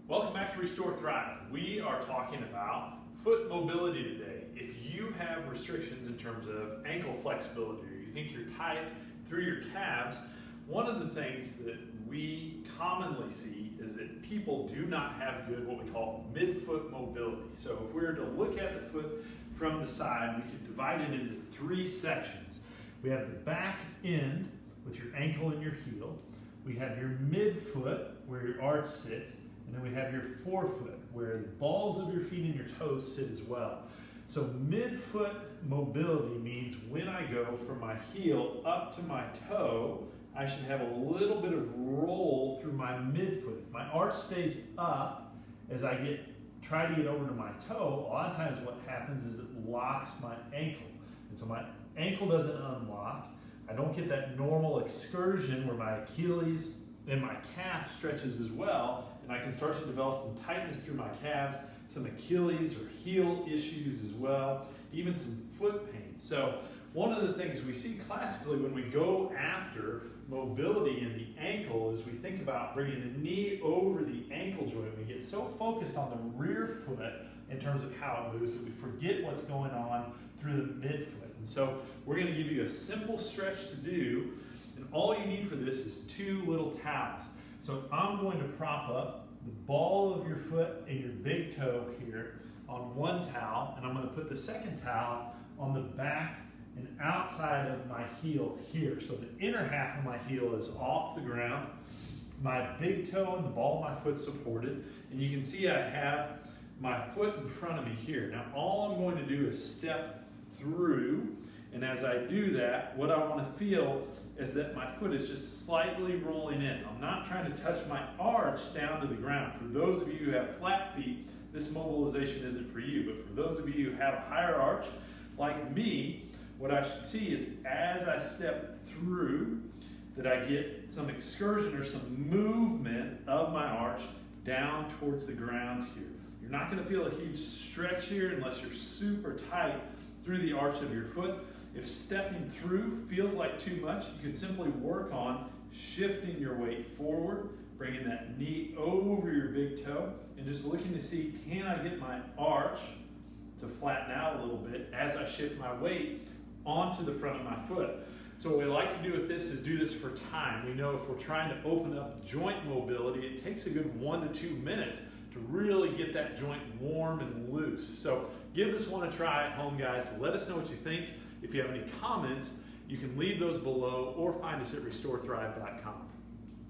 Welcome back to Restore Thrive. We are talking about foot mobility today. If you have restrictions in terms of ankle flexibility or you think you're tight through your calves, one of the things that we commonly see is that people do not have good what we call midfoot mobility. So if we were to look at the foot from the side, we could divide it into three sections. We have the back end with your ankle and your heel. We have your midfoot where your arch sits. And then we have your forefoot, where the balls of your feet and your toes sit as well. So midfoot mobility means when I go from my heel up to my toe, I should have a little bit of roll through my midfoot. If my arch stays up as I try to get over to my toe, a lot of times what happens is it locks my ankle. And so my ankle doesn't unlock. I don't get that normal excursion where my Achilles and my calf stretches as well, and I can start to develop some tightness through my calves, some Achilles or heel issues as well, even some foot pain. So one of the things we see classically when we go after mobility in the ankle is we think about bringing the knee over the ankle joint. We get so focused on the rear foot in terms of how it moves that we forget what's going on through the midfoot. And so we're going to give you a simple stretch to do. And all you need for this is two little towels. So I'm going to prop up the ball of your foot and your big toe here on one towel, and I'm going to put the second towel on the back and outside of my heel here. So the inner half of my heel is off the ground, my big toe and the ball of my foot supported, and you can see I have my foot in front of me here. Now all I'm going to do is step through, and as I do that, what I want to feel is that my foot is just slightly rolling in. I'm not trying to touch my arch down to the ground. For those of you who have flat feet, this mobilization isn't for you, but for those of you who have a higher arch, like me, what I should see is as I step through, that I get some excursion or some movement of my arch down towards the ground here. You're not gonna feel a huge stretch here unless you're super tight through the arch of your foot. If stepping through feels like too much, you can simply work on shifting your weight forward, bringing that knee over your big toe, and just looking to see, can I get my arch to flatten out a little bit as I shift my weight onto the front of my foot. So what we like to do with this is do this for time. We know if we're trying to open up joint mobility, it takes a good 1 to 2 minutes to really get that joint warm and loose. So give this one a try at home, guys. Let us know what you think. If you have any comments, you can leave those below or find us at restorethrive.com.